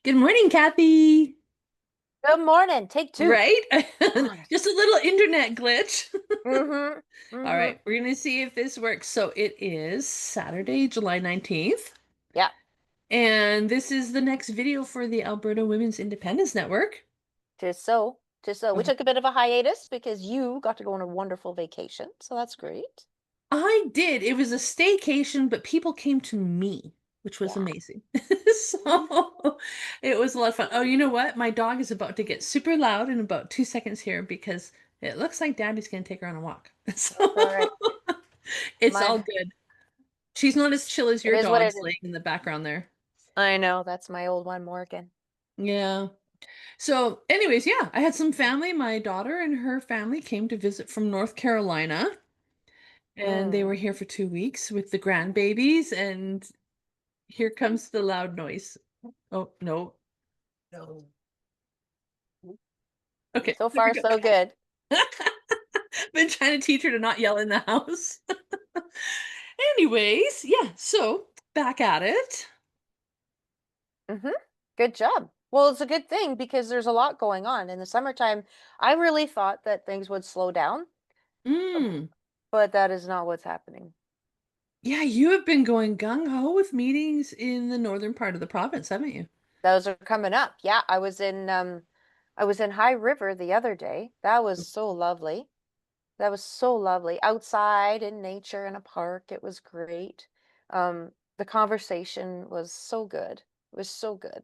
Good morning, Kathy. Good morning. Take two. Right? Morning. Just a little internet glitch. Mm-hmm. All Mm-hmm. right, we're going to see if this works. So it is Saturday, July 19th, Yeah. and this is the next video for the Alberta Women's Independence Network. Tis so. Tis so. We Oh, took a bit of a hiatus because you got to go on a wonderful vacation. So that's great. I did. It was a staycation, but people came to me, which was Yeah. amazing. So it was a lot of fun. Oh, you know what? My dog is about to get super loud in about 2 seconds here because it looks like Daddy's going to take her on a walk. That's all So right. it's all My good. She's not as chill as it your is what it dog's is. laying in the background there. I know. That's my old one, Morgan. Yeah. So, anyways, yeah, I had some family. My daughter and her family came to visit from North Carolina, and they were Mm. here for 2 weeks with the grandbabies. And here comes the loud noise. Oh, no. No. Okay, So there we far, go. so good. Been trying to teach her to not yell in the house. Anyways, yeah, so back at it. Mm-hmm. Good job. Well, it's a good thing because there's a lot going on. In the summertime, I really thought that things would slow down, Mm. but that is not what's happening. Yeah, you have been going gung ho with meetings in the northern part of the province, haven't you? Those are coming up. Yeah, I was in High River the other day. That was so lovely. That was so lovely. Outside in nature in a park. It was great. The conversation was so good. It was so good.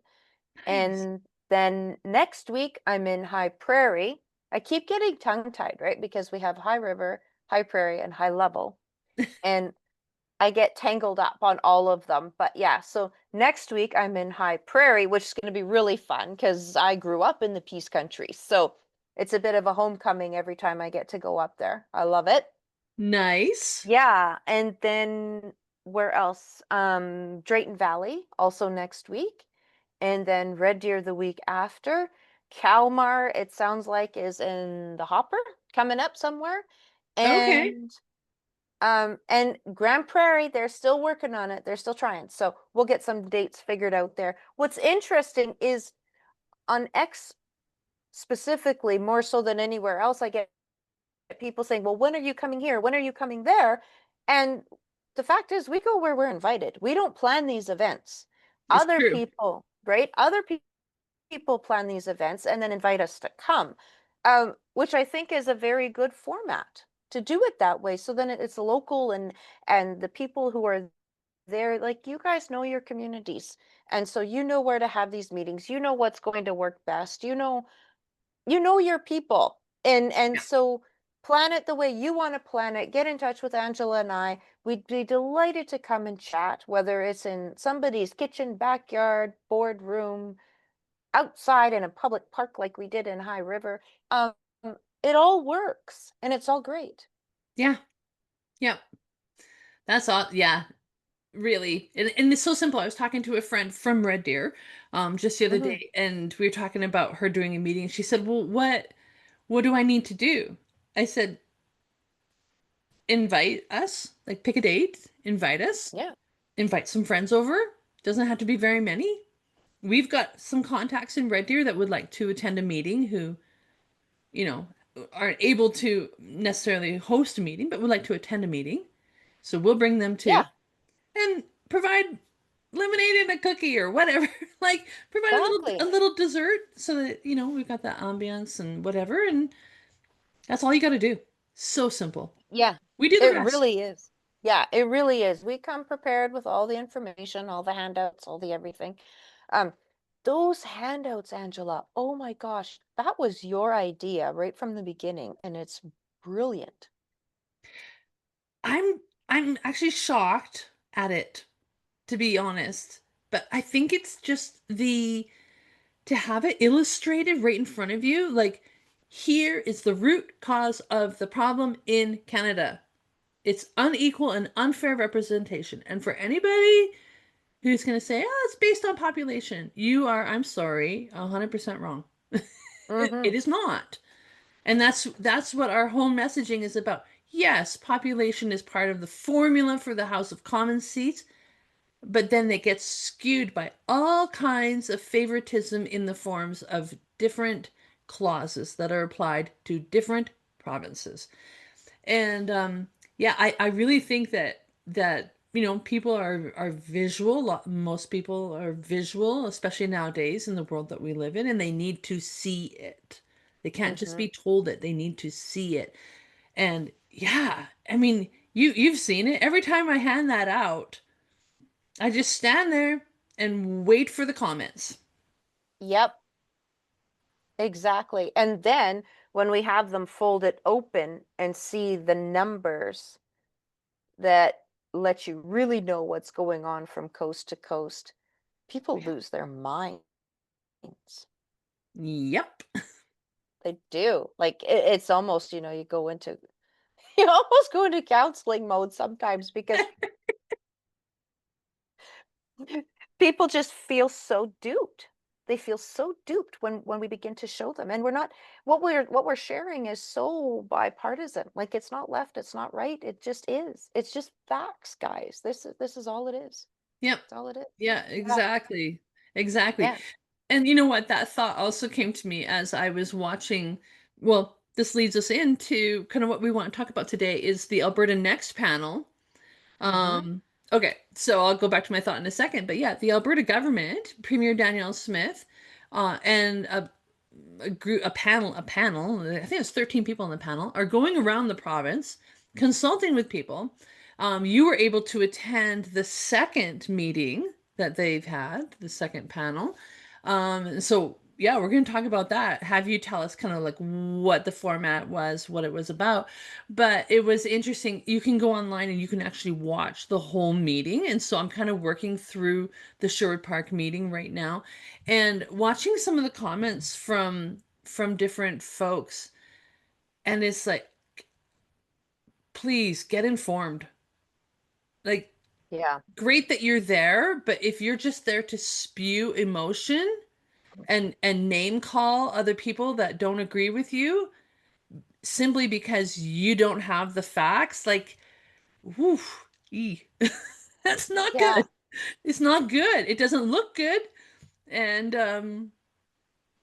Nice. And then next week I'm in High Prairie. I keep getting tongue-tied, right? Because we have High River, High Prairie, and High Level. And I get tangled up on all of them. But yeah, so next week I'm in High Prairie, which is going to be really fun because I grew up in the Peace Country. So it's a bit of a homecoming every time I get to go up there. I love it. Nice. Yeah, and then where else? Drayton Valley also next week, and then Red Deer the week after. Kalmar, it sounds like, is in the hopper coming up somewhere. Okay. And Grand Prairie, they're still working on it. They're still trying. So we'll get some dates figured out there. What's interesting is on X specifically, more so than anywhere else, I get people saying, well, when are you coming here? When are you coming there? And the fact is, we go where we're invited. We don't plan these events. It's Other true. people, right? People plan these events and then invite us to come, which I think is a very good format to do it that way. So then it's local and the people who are there, like you guys know your communities, and so you know where to have these meetings. You know what's going to work best. You know your people, and Yeah. so plan it the way you want to plan it. Get in touch with Angela and I. We'd be delighted to come and chat, whether it's in somebody's kitchen, backyard, boardroom, outside in a public park like we did in High River. Um, it all works and it's all great. Yeah. Yeah. That's all. Yeah. Really. And it's so simple. I was talking to a friend from Red Deer just the other Hmm. day, and we were talking about her doing a meeting. She said, "Well, what do I need to do?" I said, "Invite us, like pick a date, invite us, Yeah. invite some friends over. Doesn't have to be very many. We've got some contacts in Red Deer that would like to attend a meeting who, you know, aren't able to necessarily host a meeting, but would like to attend a meeting. So we'll bring them too Yeah, and provide lemonade and a cookie or whatever. Like provide a exactly. little dessert so that, we've got that ambiance and whatever, and that's all you got to do. So simple. Yeah, We do the it rest. really is. Yeah, it really is. We come prepared with all the information, all the handouts, all the everything. Um, those handouts, Angela, oh my gosh, that was your idea right from the beginning, and it's brilliant. I'm actually shocked at it, to be honest. But I think it's just the to have it illustrated right in front of you, like here is the root cause of the problem in Canada. It's unequal and unfair representation. And for anybody who's going to say, oh, it's based on population, you are, I'm sorry, 100% wrong. Mm-hmm. It is not. And that's what our whole messaging is about. Yes, population is part of the formula for the House of Commons seats, but then it gets skewed by all kinds of favoritism in the forms of different clauses that are applied to different provinces. And yeah, I really think that people are visual. Most people are visual, especially nowadays in the world that we live in, and they need to see it. They can't just Hmm. be told it, they need to see it. And yeah, I mean, you've seen it. Every time I hand that out, I just stand there and wait for the comments. Yep, exactly. And then when we have them fold it open and see the numbers that let you really know what's going on from coast to coast, people lose their minds. Yep. They do. Like it's almost, you go into you almost go into counseling mode sometimes because people just feel so duped. They feel so duped when we begin to show them. And we're not what we're sharing is so bipartisan. Like it's not left, it's not right. It just is. It's just facts, guys. This is all it is. Yep. That's all it is. Yeah, Yeah. exactly. Exactly. Yeah. And you know what? That thought also came to me as I was watching. Well, this leads us into kind of what we want to talk about today is the Alberta Next Panel. Mm-hmm. Um, okay, so I'll go back to my thought in a second, but yeah, the Alberta government, Premier Danielle Smith, and a panel, I think it's 13 people on the panel, are going around the province consulting with people. You were able to attend the second meeting that they've had, the second panel. So yeah, we're going to talk about that. Have you tell us kind of like what the format was, what it was about. But it was interesting. You can go online and you can actually watch the whole meeting. And so I'm kind of working through the Sherwood Park meeting right now and watching some of the comments from different folks. And it's like, please get informed. Like, Yeah. great that you're there, but if you're just there to spew emotion and name call other people that don't agree with you simply because you don't have the facts, like, woof, that's not Yeah. good. It's not good. It doesn't look good. And and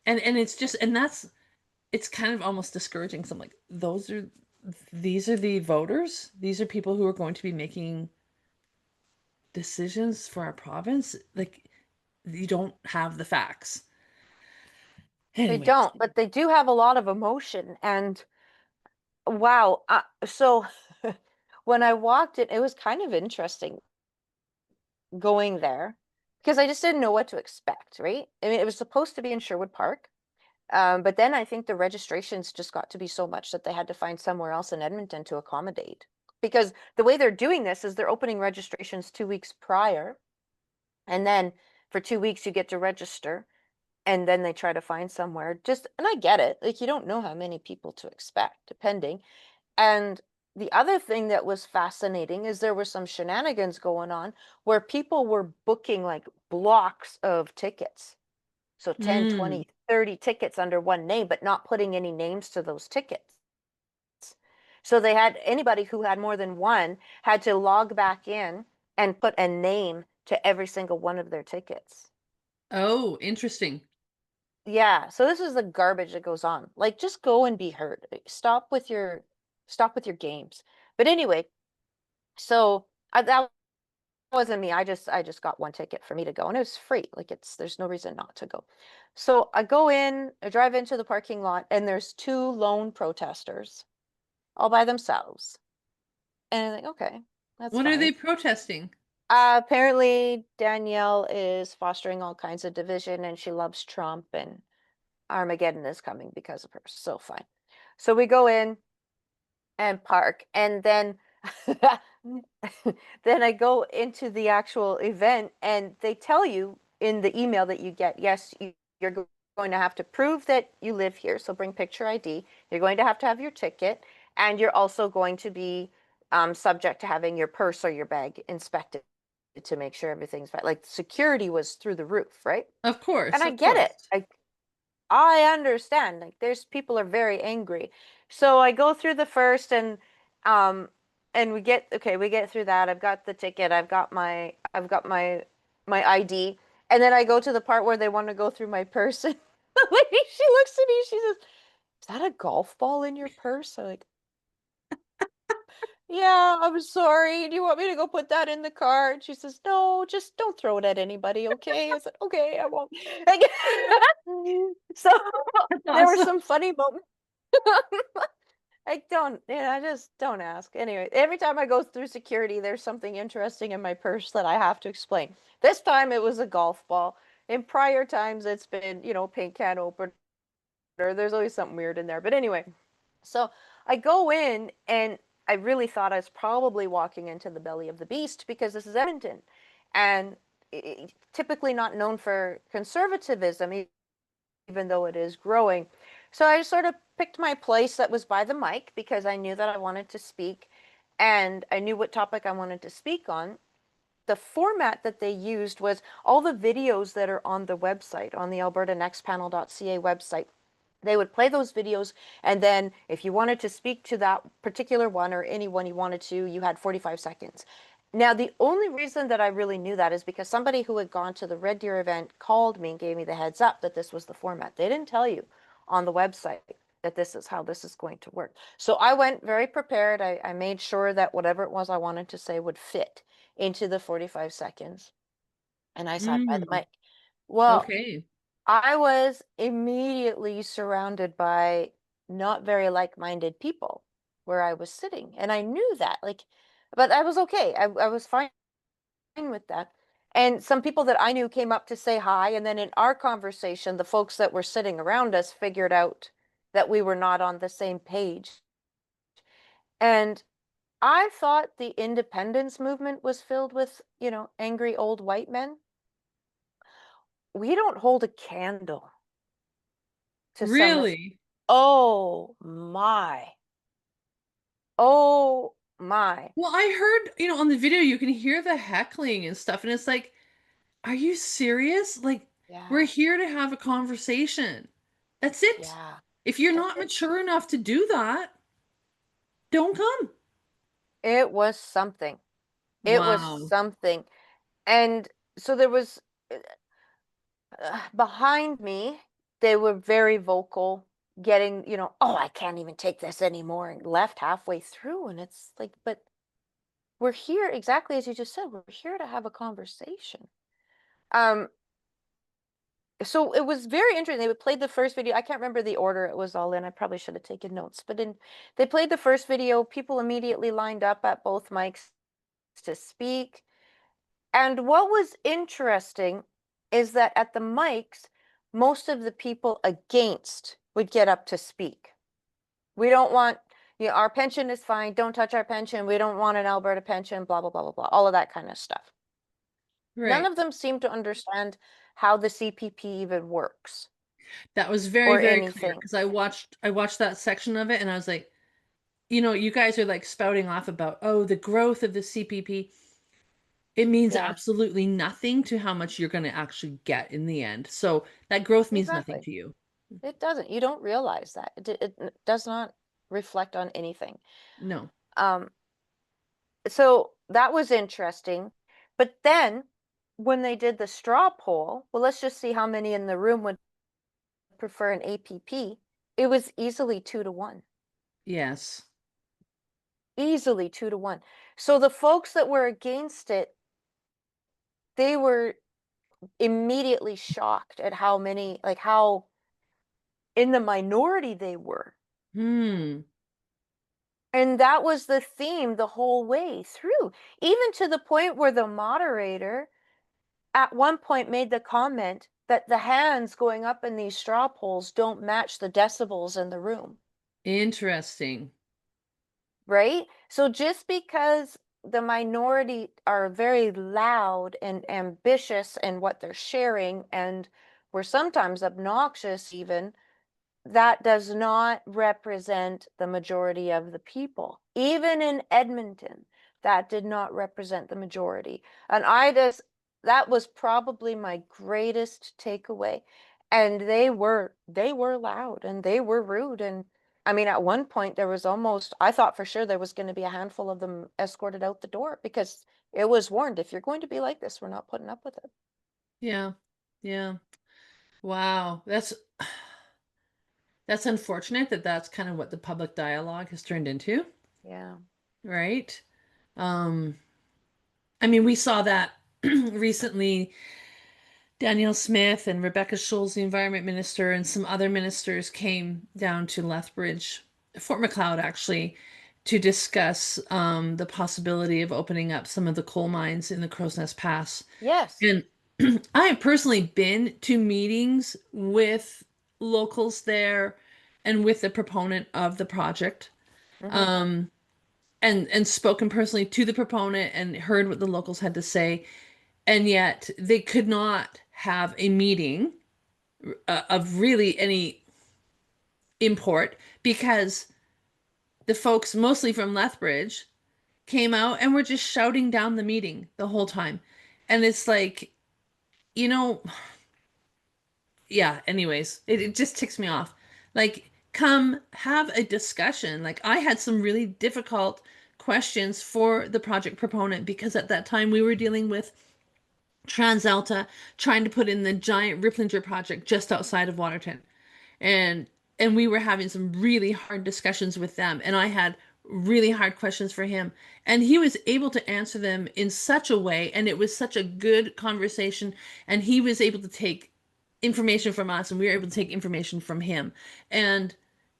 it's just and that's it's kind of almost discouraging. So I'm like, these are the voters. These are people who are going to be making decisions for our province. Like, you don't have the facts. They Anyways, don't, but they do have a lot of emotion. And wow. So when I walked it was kind of interesting going there because I just didn't know what to expect, right? I mean, it was supposed to be in Sherwood Park. But then I think the registrations just got to be so much that they had to find somewhere else in Edmonton to accommodate. Because the way they're doing this is they're opening registrations 2 weeks prior, and then for 2 weeks you get to register, and then they try to find somewhere. And I get it, like you don't know how many people to expect, depending. And the other thing that was fascinating is there were some shenanigans going on where people were booking like blocks of tickets. So 10, mm. 20, 30 tickets under one name, but not putting any names to those tickets. So they had anybody who had more than one had to log back in and put a name to every single one of their tickets. Oh, interesting. Yeah, so this is the garbage that goes on. Like just go and be heard. Stop with your games. But anyway, so that wasn't me. I just got one ticket for me to go and it was free. Like there's no reason not to go. So I go in, I drive into the parking lot and there's two lone protesters all by themselves. And I'm like, okay, that's What are they fine. protesting? Apparently Danielle is fostering all kinds of division and she loves Trump and Armageddon is coming because of her. So fine. So we go in and park and then then I go into the actual event and they tell you in the email that you get, yes, you're going to have to prove that you live here, so bring picture ID. You're going to have your ticket, and you're also going to be subject to having your purse or your bag inspected to make sure everything's fine. Like security was through the roof, right? Of And course, I of get it. course. I understand. Like there's people are very angry. So I go through the first and um and we get through that. I've got the ticket. I've got my ID. And then I go to the part where they want to go through my purse. And the lady, she looks at me, she says, "Is that a golf ball in your purse?" I'm like, "Yeah, I'm sorry. Do you want me to go put that in the car?" And she says, "No, just don't throw it at anybody, okay?" I said, "Okay, I won't." Like, so That's there were awesome. some funny moments. I don't, yeah, I just don't ask. Anyway, every time I go through security, there's something interesting in my purse that I have to explain. This time it was a golf ball. In prior times, it's been, paint can opener. There's always something weird in there. But anyway, so I go in and I really thought I was probably walking into the belly of the beast because this is Edmonton. And typically not known for conservatism, even though it is growing. So I sort of picked my place that was by the mic because I knew that I wanted to speak and I knew what topic I wanted to speak on. The format that they used was all the videos that are on the website, on the Alberta Next Panel.ca website. They would play those videos, and then if you wanted to speak to that particular one or anyone you wanted to, you had 45 seconds. Now, the only reason that I really knew that is because somebody who had gone to the Red Deer event called me and gave me the heads up that this was the format. They didn't tell you on the website that this is how this is going to work. So I went very prepared. I made sure that whatever it was I wanted to say would fit into the 45 seconds, and I sat by the Mm, mic. Well, okay. I was immediately surrounded by not very like-minded people where I was sitting, and I knew that, like, but I was okay. I was fine with that. And some people that I knew came up to say hi, and then in our conversation, the folks that were sitting around us figured out that we were not on the same page. And I thought the independence movement was filled with, angry old white men. We don't hold a candle to some of, Really? oh my. Oh my. Well, I heard, on the video you can hear the heckling and stuff, and it's like, are you serious? Like, we're Yeah. here to have a conversation. That's it. Yeah. If you're not It, mature enough to do that, don't come. it was something. It was Wow. something. And so there was behind me, they were very vocal, getting, "Oh, I can't even take this anymore," and left halfway through. And it's like, but we're here exactly as you just said, we're here to have a conversation. Um, so it was very interesting. They would play the first video. I can't remember the order it was all in. I probably should have taken notes. But they played the first video. People immediately lined up at both mics to speak. And what was interesting is that at the mics, most of the people against would get up to speak. We don't want, our pension is fine. Don't touch our pension. We don't want an Alberta pension, blah, blah, blah, blah, blah, all of that kind of stuff. None Right. of them seem to understand how the CPP even works That was very, or very clear anything. because I watched that section of it and I was like, you guys are like spouting off about, oh, the growth of the CPP. It means Yeah, absolutely nothing to how much you're going to actually get in the end. So that growth means nothing exactly. to you. It doesn't. You don't realize that. It does not reflect on anything. No. Um, so that was interesting. But then when they did the straw poll, well, let's just see how many in the room would prefer an APP. It was easily 2 to 1. Yes. Easily 2 to 1. So the folks that were against it, they were immediately shocked at how many, like how in the minority they were. Hmm. And that was the theme the whole way through, even to the point where the moderator at one point made the comment that the hands going up in these straw polls don't match the decibels in the room, Interesting. right? So just because the minority are very loud and ambitious in what they're sharing and were sometimes obnoxious even, that does not represent the majority of the people. Even in Edmonton, that did not represent the majority. And that was probably my greatest takeaway. And they were loud and they were rude. And I mean, at one point there was almost, I thought for sure there was going to be a handful of them escorted out the door because it was warned, if you're going to be like this, we're not putting up with it. Yeah. Yeah. Wow. That's unfortunate that that's kind of what the public dialogue has turned into, Yeah. right? Um, I mean, we saw that recently. Danielle Smith and Rebecca Schulz, the environment minister, and some other ministers came down to Lethbridge, Fort Macleod actually, to discuss the possibility of opening up some of the coal mines in the Crow's Nest Pass. Yes. And I have personally been to meetings with locals there and with the proponent of the project, Hmm. um, and spoken personally to the proponent and heard what the locals had to say. And yet they could not have a meeting of really any import because the folks, mostly from Lethbridge, came out and were just shouting down the meeting the whole time. And it's like, you know, yeah, anyways, it just ticks me off. Like, come have a discussion. Like, I had some really difficult questions for the project proponent because at that time we were dealing with TransAlta trying to put in the giant Riplinger project just outside of Waterton. and and we were having some really hard discussions with them, and I had really hard questions for him, and he was able to answer them in such a way, and it was such a good conversation, and he was able to take information from us and we were able to take information from him, and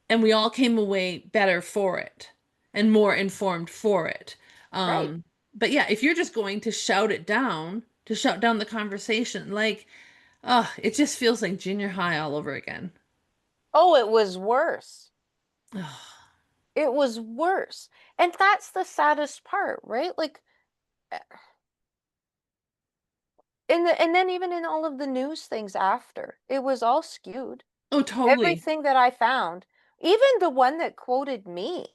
we all came away better for it and more informed for it. Right. But yeah, if you're just going to shout it down, to shout down the conversation, like, oh, it just feels like junior high all over again. Oh, it was worse. Ugh. It was worse. And that's the saddest part, right? Like, and then even in all of the news things after, it was all skewed. Oh, totally. Everything that I found, even the one that quoted me,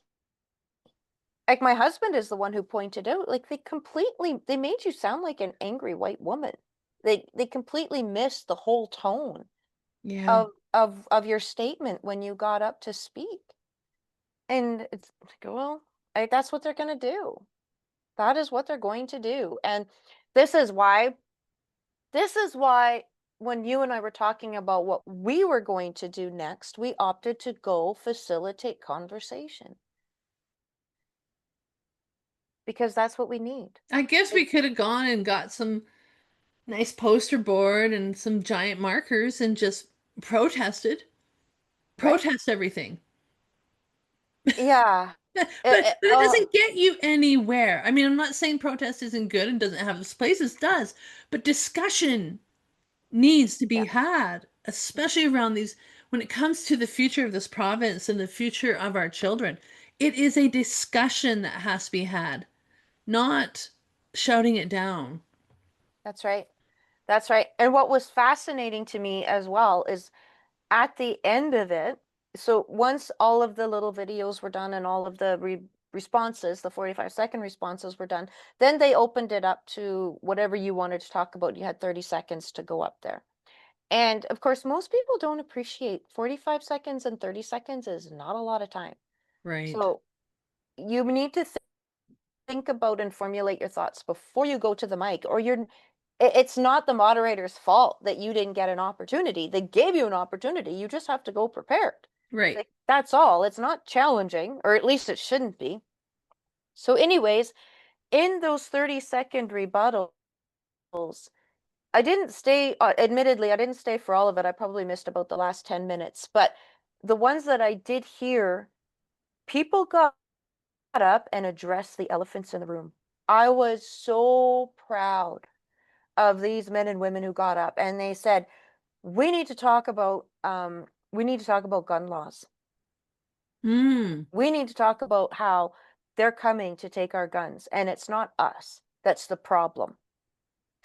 like my husband is the one who pointed out, like they made you sound like an angry white woman. They completely missed the whole tone Yeah. of your statement when you got up to speak. And it's like, well, that's what they're going to do. That is what they're going to do. And this is why, this is why when you and I were talking about what we were going to do next, we opted to go facilitate conversation because that's what we need. I guess we Like, could have gone and got some nice poster board and some giant markers and just protested. right? Protest everything. Yeah. But it Oh, doesn't get you anywhere. I mean, I'm not saying protest isn't good and doesn't have its place, it does. But discussion needs to be yeah, had, especially around these, when it comes to the future of this province and the future of our children. It is a discussion that has to be had, not shouting it down. that's right. That's right. And what was fascinating to me as well is at the end of it, so once all of the little videos were done and all of the responses, the 45-second responses were done, then they opened it up to whatever you wanted to talk about. You had 30 seconds to go up there. And of course, most people don't appreciate 45 seconds and 30 seconds is not a lot of time. Right. So you need to think about and formulate your thoughts before you go to the mic, or it's not the moderator's fault that you didn't get an opportunity. They gave you an opportunity. You just have to go prepared. Right. Like, that's all. It's not challenging, or at least it shouldn't be. So, anyways, in those 30-second rebuttals, I didn't stay, admittedly, I didn't stay for all of it. I probably missed about the last 10 minutes, but the ones that I did hear, people got up and addressed the elephants in the room. I was so proud of these men and women who got up and they said, we need to talk about gun laws. Mm. We need to talk about how they're coming to take our guns, and it's not us that's the problem.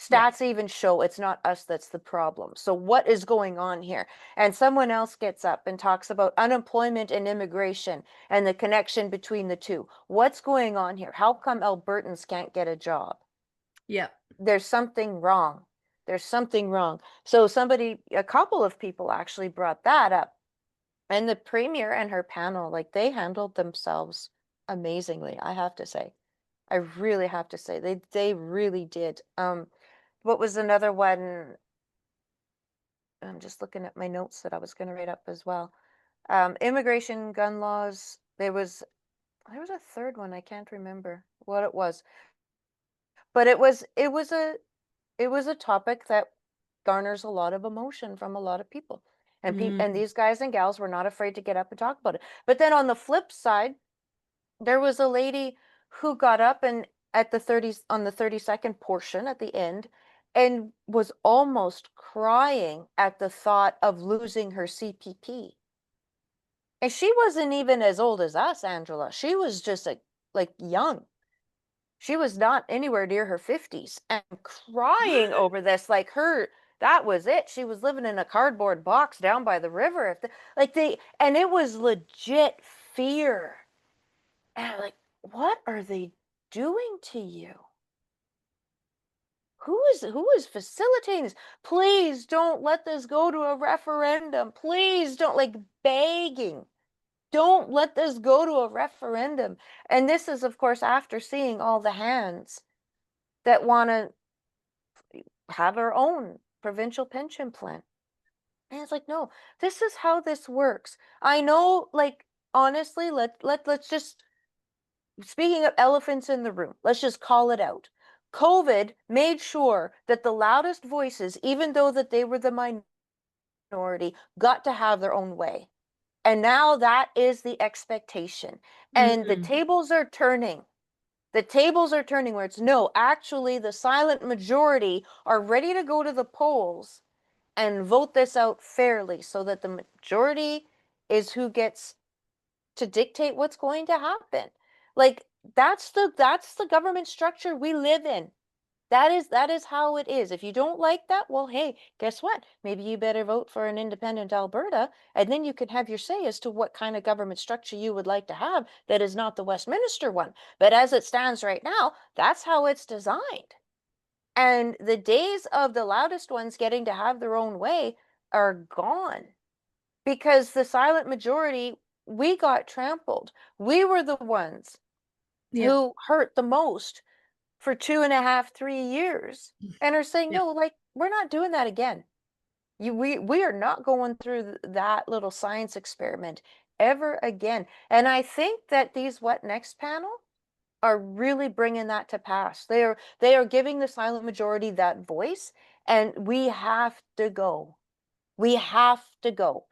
Yeah. Stats even show it's not us that's the problem. So what is going on here? And someone else gets up and talks about unemployment and immigration and the connection between the two. What's going on here? How come Albertans can't get a job? Yeah. There's something wrong. There's something wrong. So a couple of people actually brought that up. And the premier and her panel, like they handled themselves amazingly, I have to say. I really have to say they really did. What was another one? I'm just looking at my notes that I was going to write up as well. Immigration, gun laws. There was a third one. I can't remember what it was, but it was a topic that garners a lot of emotion from a lot of people, and and Mm, these guys and gals were not afraid to get up and talk about it. But then on the flip side, there was a lady who got up and at the 30s on the 32nd portion at the end and was almost crying at the thought of losing her CPP. And she wasn't even as old as us, Angela. She was just like young. She was not anywhere near her 50s and crying what? over this like that was it. She was living in a cardboard box down by the river. And it was legit fear. And I'm like, what are they doing to you? Who is facilitating this? Please don't let this go to a referendum. Please don't, like, begging. Don't let this go to a referendum. And this is, of course, after seeing all the hands that want to have their own provincial pension plan. And it's like, no, this is how this works. I know, like, honestly, let's just, speaking of elephants in the room, let's just call it out. COVID made sure that the loudest voices, even though that they were the minority, got to have their own way. And now that is the expectation. And the Mm, tables are turning. The tables are turning where it's no, actually, the silent majority are ready to go to the polls and vote this out fairly so that the majority is who gets to dictate what's going to happen. Like, that's the government structure we live in. That is how it is. If you don't like that, well, hey, guess what? Maybe you better vote for an independent Alberta, and then you can have your say as to what kind of government structure you would like to have that is not the Westminster one. But as it stands right now, that's how it's designed. And the days of the loudest ones getting to have their own way are gone because the silent majority, we got trampled. We were the ones yeah, who hurt the most for 2.5, 3 years and are saying, yeah. no, like, we're not doing that again. We are not going through that little science experiment ever again. And I think that these What Next panel are really bringing that to pass. They are giving the silent majority that voice, and we have to go. We have to go.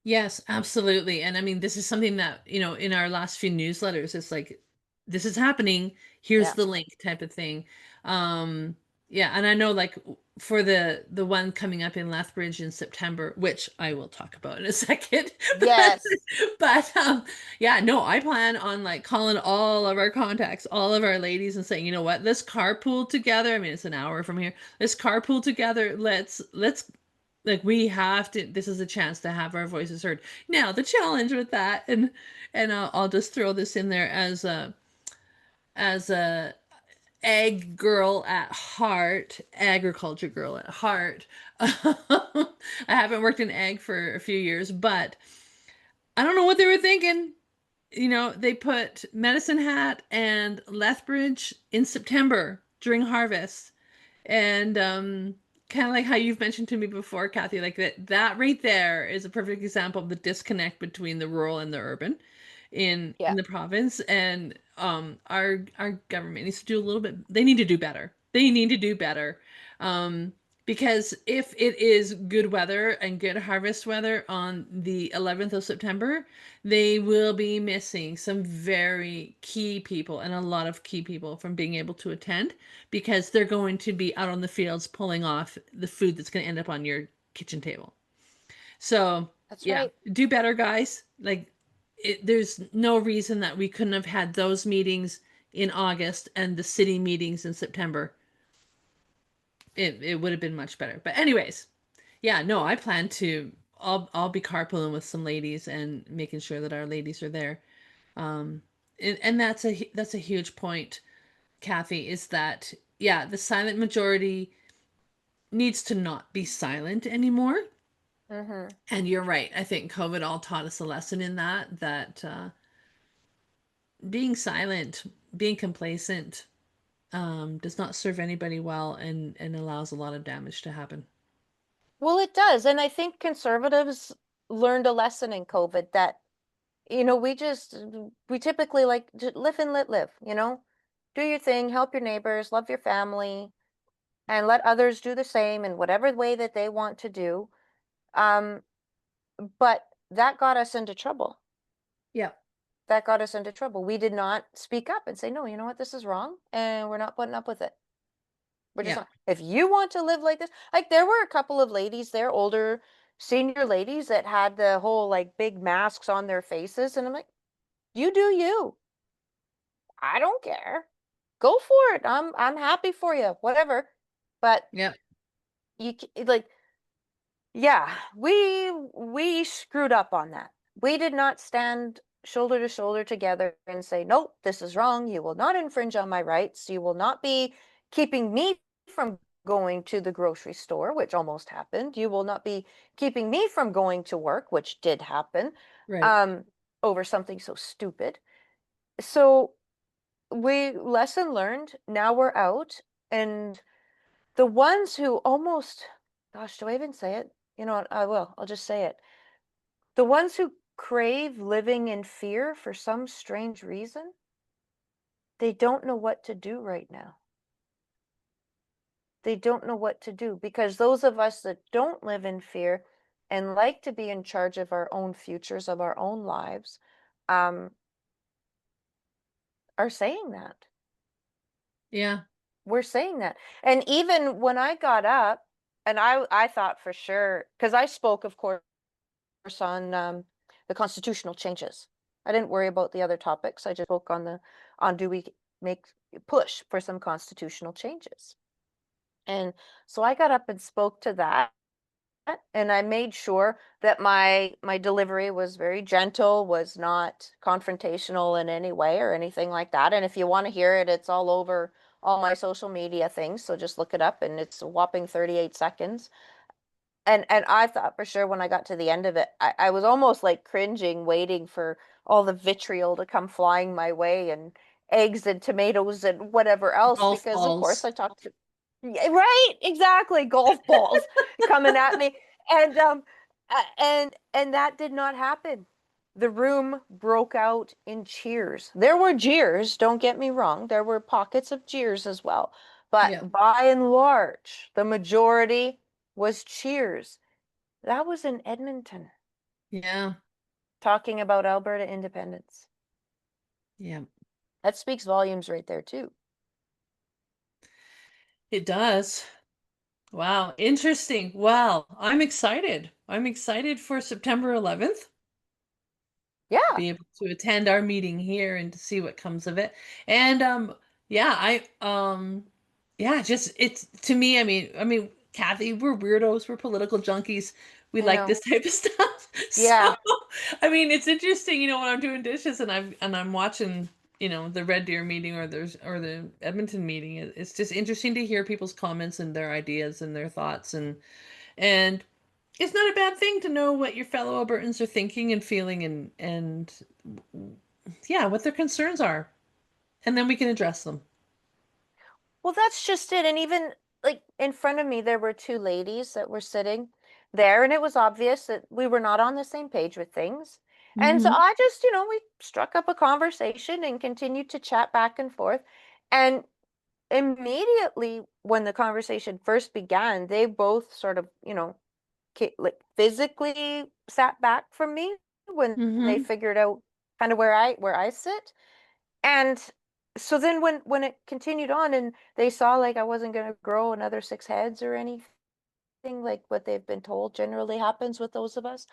Yes, absolutely. And I mean, this is something that, in our last few newsletters, it's like, this is happening. Here's Yeah. the link type of thing. Um, yeah, and I know like for the one coming up in Lethbridge in September, which I will talk about in a second, but Yes. yeah, no, I plan on like calling all of our contacts, all of our ladies and saying, you know what, let's carpool together. I mean, it's an hour from here. Let's carpool together. Let's like we have to, this is a chance to have our voices heard. Now the challenge with that, and I'll just throw this in there as a ag girl at heart, agriculture girl at heart. I haven't worked in ag for a few years, but I don't know what they were thinking. They put Medicine Hat and Lethbridge in September during harvest. And kind of like how you've mentioned to me before, Kathy, like that right there is a perfect example of the disconnect between the rural and the urban in Yeah, the province. And our government needs to do a little bit, they need to do better. They need to do better. Um because if it is good weather and good harvest weather on the 11th of September, they will be missing some very key people and a lot of key people from being able to attend because they're going to be out on the fields pulling off the food that's going to end up on your kitchen table. So, that's yeah, right. do better, guys. Like, there's no reason that we couldn't have had those meetings in August and the city meetings in September. It would have been much better. But anyways, yeah, no, I plan to. I'll be carpooling with some ladies and making sure that our ladies are there. Um, and that's a huge point, Kathy, is that yeah, the silent majority needs to not be silent anymore. Mm-hmm. And you're right. I think COVID all taught us a lesson in that being silent, being complacent, does not serve anybody well and allows a lot of damage to happen. Well, it does. And I think conservatives learned a lesson in COVID that, we typically like to live and let live, do your thing, help your neighbors, love your family, and let others do the same in whatever way that they want to do. Um, but that got us into trouble. Yeah. That got us into trouble. We did not speak up and say, no, you know what, this is wrong, and we're not putting up with it. We're just Yeah. not. If you want to live like this, like there were a couple of ladies there, older senior ladies that had the whole like big masks on their faces, and I'm like, you do you. I don't care. Go for it. I'm happy for you. Whatever. But Yeah. like, yeah, we screwed up on that. We did not stand shoulder to shoulder together and say, nope, this is wrong. You will not infringe on my rights. You will not be keeping me from going to the grocery store, which almost happened. You will not be keeping me from going to work, which did happen, Right. um, over something so stupid. So we lesson learned. Now we're out, and the ones who almost, gosh, do I even say it? You know what? I will. I'll just say it. The ones who crave living in fear for some strange reason, they don't know what to do right now. They don't know what to do because those of us that don't live in fear and like to be in charge of our own futures, of our own lives, um, are saying that. Yeah. We're saying that. And even when I got up, and I thought for sure, because I spoke, of course, on the constitutional changes. I didn't worry about the other topics. I just spoke on do we make push for some constitutional changes. And so I got up and spoke to that, and I made sure that my delivery was very gentle, was not confrontational in any way or anything like that. And if you want to hear it, it's all over all my social media things. So just look it up, and it's a whopping 38 seconds. And I thought for sure when I got to the end of it, I was almost like cringing, waiting for all the vitriol to come flying my way, and eggs and tomatoes and whatever else, Golf because of course balls. I talked to, yeah, right, exactly, golf balls coming at me. And and that did not happen. The room broke out in cheers. There were jeers, don't get me wrong. There were pockets of jeers as well. Yeah. But by and large, the majority was cheers. That was in Edmonton, Yeah. talking about Alberta independence. Yeah. That speaks volumes right there, too. It does. Wow. Interesting. Well, I'm excited. I'm excited for September 11th. Yeah, Be able to attend our meeting here and to see what comes of it. And yeah, yeah, just it's to me, I mean, Kathy, we're weirdos, we're political junkies. We I like know. this type of stuff. So, Yeah. I mean, it's interesting, when I'm doing dishes and I'm watching, the Red Deer meeting or the Edmonton meeting. It's just interesting to hear people's comments and their ideas and their thoughts and it's not a bad thing to know what your fellow Albertans are thinking and feeling and yeah, what their concerns are. And then we can address them. Well, that's just it. And even like in front of me, there were two ladies that were sitting there, and it was obvious that we were not on the same page with things. And so Hmm. I just, we struck up a conversation and continued to chat back and forth. And immediately when the conversation first began, they both sort of, like physically sat back from me when they Hmm. figured out kind of where I sit. And so then when it continued on and they saw like I wasn't going to grow another six heads or anything like what they've been told generally happens with those of us,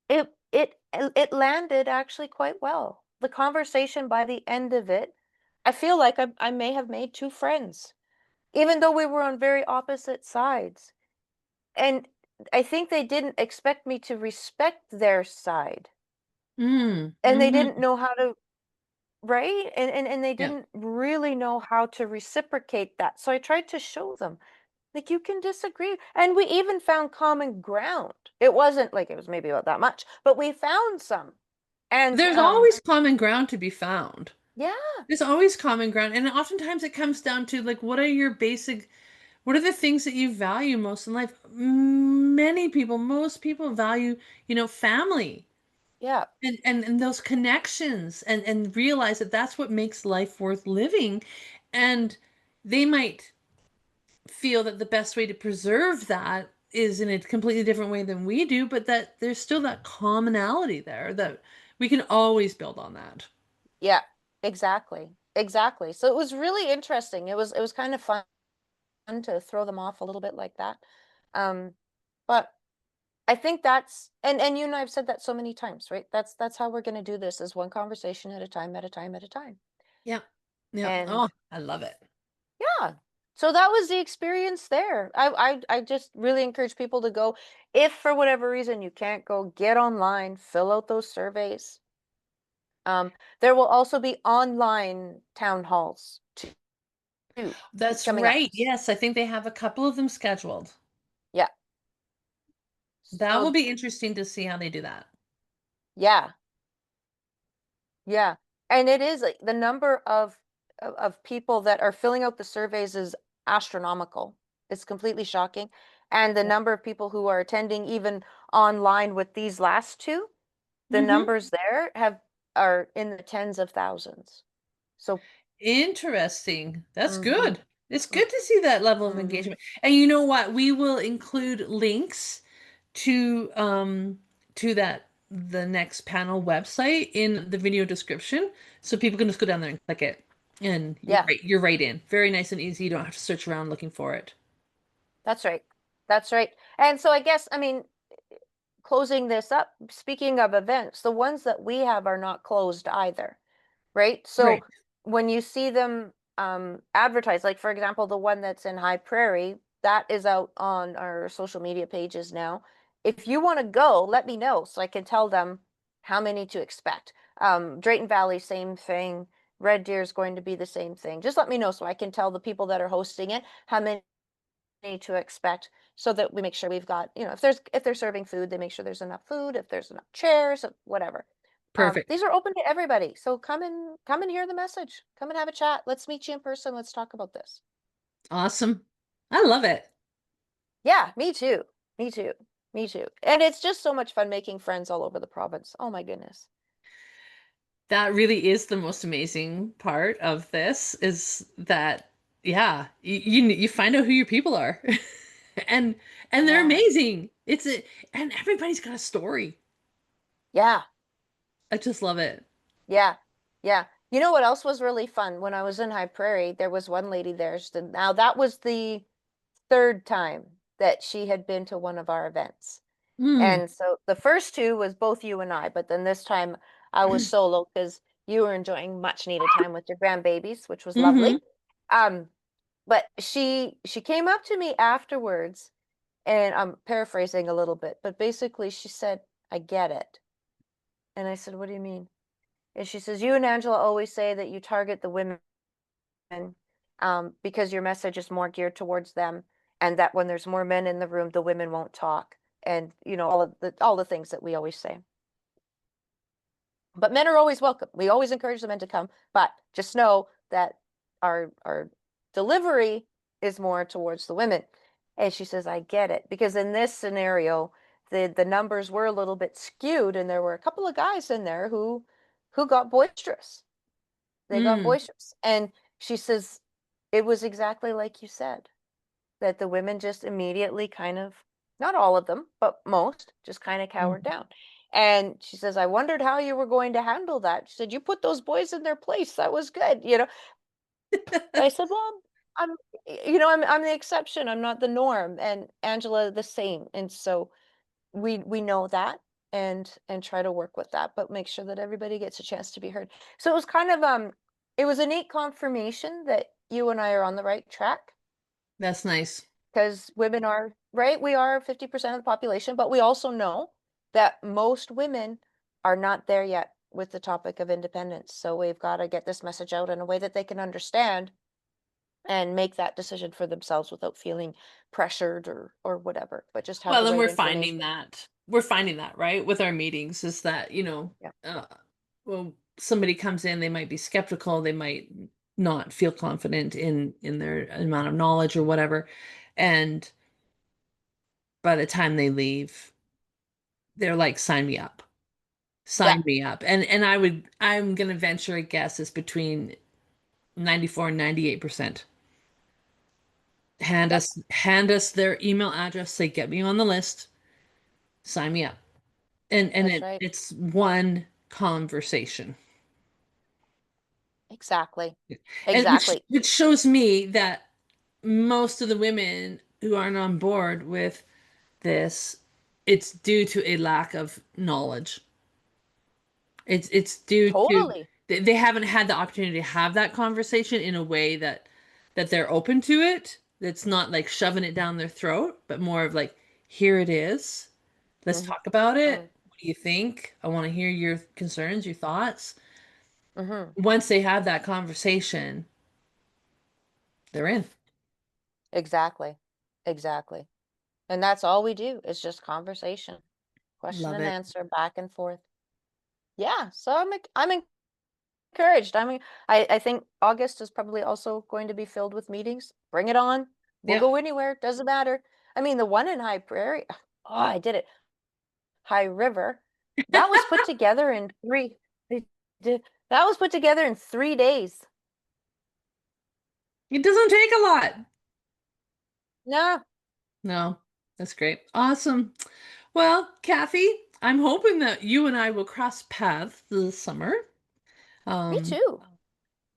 it landed actually quite well. The conversation by the end of it, I feel like I may have made two friends, even though we were on very opposite sides. And I think they didn't expect me to respect their side. Mm. And they Hmm. didn't know how to, right? And they Yeah. didn't really know how to reciprocate that. So I tried to show them, Like you can disagree. And we even found common ground. It wasn't like it was maybe about that much, but we found some. And There's always common ground to be found. yeah, There's always common ground. And oftentimes it comes down to like, what are the things that you value most in life? Most people value, family yeah, and those connections and realize that that's what makes life worth living. And they might feel that the best way to preserve that is in a completely different way than we do, but that there's still that commonality there that we can always build on that. yeah, exactly. Exactly. So it was really interesting. It was kind of fun to throw them off a little bit like that. Um, but I think and you and I have said that so many times, right? That's how we're going to do this is one conversation at a time, at a time, at a time. Yeah. Yeah. And Oh, I love it. yeah. So that was the experience there. I just really encourage people to go. If for whatever reason you can't go, get online, fill out those surveys. There will also be online town halls too That's coming up. right. Yes, I think they have a couple of them scheduled. Yeah. That will So be interesting to see how they do that. yeah, yeah. And it is like the number of people that are filling out the surveys is astronomical. It's completely shocking. And the Yeah. number of people who are attending even online with these last two, the Mm-hmm. numbers there have are in the tens of thousands. So, Interesting. That's mm-hmm, good. It's good to see that level of mm-hmm. engagement. And you know what? We will include links to that the next panel website in the video description so people can just go down there and click it. And Yeah, you're right in. Very nice and easy. You don't have to search around looking for it. that's right. That's right. And so I guess, I mean, closing this up, speaking of events, the ones that we have are not closed either, right? So Right. when you see them advertised, like for example, the one that's in High Prairie, that is out on our social media pages now. If you want to go, let me know so I can tell them how many to expect. Drayton Valley, same thing. Red Deer is going to be the same thing. Just let me know so I can tell the people that are hosting it how many to expect so that we make sure we've got, if they're serving food, they make sure there's enough food, if there's enough chairs, whatever. Perfect. These are open to everybody. So come and hear the message. Come and have a chat. Let's meet you in person. Let's talk about this. Awesome. I love it. Yeah, me too. Me too. Me too. And it's just so much fun making friends all over the province. Oh my goodness. That really is the most amazing part of this is that yeah, you find out who your people are. And they're Yeah. amazing. And everybody's got a story. Yeah. I just love it. Yeah. Yeah. You know what else was really fun? When I was in High Prairie, there was one lady there. Now that was the third time that she had been to one of our events. Mm. And so the first two was both you and I, but then this time I was solo because you were enjoying much needed time with your grandbabies, which was Hmm. lovely. Um, but she came up to me afterwards, and I'm paraphrasing a little bit, but basically she said, "I get it." And I said, "What do you mean?" And she says, "You and Angela always say that you target the women because your message is more geared towards them, and that when there's more men in the room, the women won't talk, and all the things that we always say. But men are always welcome. We always encourage the men to come, but just know that our delivery is more towards the women." And she says, "I get it," because in this scenario, the numbers were a little bit skewed, and there were a couple of guys in there who got boisterous. They got Mm. boisterous. And she says, it was exactly like you said, that the women just immediately kind of, not all of them, but most, just kind of cowered Mhm. down. And she says, "I wondered how you were going to handle that." She said, "You put those boys in their place. That was good." I said, "Well, I'm, I'm the exception. I'm not the norm." And Angela, the same. And so we know that and try to work with that, but make sure that everybody gets a chance to be heard. So it was kind of it was a neat confirmation that you and I are on the right track That's nice. because women are right. We are 50% of the population, but we also know that most women are not there yet with the topic of independence. So we've got to get this message out in a way that they can understand and make that decision for themselves without feeling pressured or whatever, but just have the Well, and right we're finding information. that we're finding that, right, with our meetings is that, Yeah. well, somebody comes in, they might be skeptical, they might not feel confident in their amount of knowledge or whatever. And by the time they leave, they're like, sign me up. Yeah. Sign me up. And I'm gonna venture a guess is between 94 and 98%. Yep. Hand us their email address, say, get me on the list, sign me up. And That's right. it's one conversation. Exactly. And Exactly. which shows me that most of the women who aren't on board with this, it's due to a lack of knowledge. It's due to Totally. they haven't had the opportunity to have that conversation in a way that they're open to it. That's not like shoving it down their throat, but more of like, here it is. Let's Hmm. talk about Hmm. it. What do you think? I want to hear your concerns, your thoughts. Hmm. Once they have that conversation, they're in. Exactly. Exactly. And that's all we do is just conversation, question Love and it. answer, back and forth. Yeah. So I'm encouraged. I think August is probably also going to be filled with meetings. Bring it on. We'll Yep. go anywhere. Doesn't matter. I mean, the one in High Prairie, oh, I did it. High River, that was put together in they that was put together in 3 days. It doesn't take a lot. No, No, that's great. Awesome. Well, Kathy, I'm hoping that you and I will cross paths this summer. me Um, too.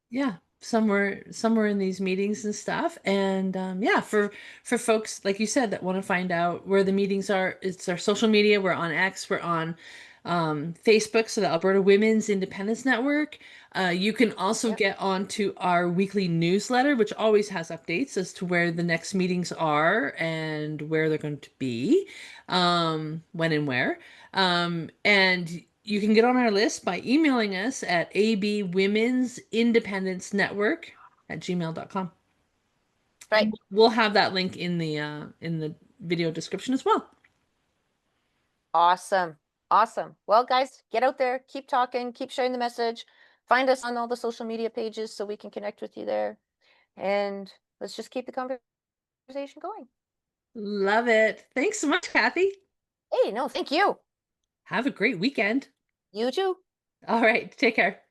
yeah, somewhere in these meetings and stuff. And yeah, for folks like you said that want to find out where the meetings are, it's our social media. We're on X, we're on Facebook, so the Alberta Women's Independence Network. You can also Yep. get onto our weekly newsletter, which always has updates as to where the next meetings are and where they're going to be, when and where. And you can get on our list by emailing us at abwomen'sindependencenetwork@gmail.com. Right. And we'll have that link in the video description as well. Awesome. Awesome. Well, guys, get out there, keep talking, keep sharing the message. Find us on all the social media pages so we can connect with you there. And let's just keep the conversation going. Love it. Thanks so much, Kathy. Hey, no, thank you. Have a great weekend. You too. All right, take care.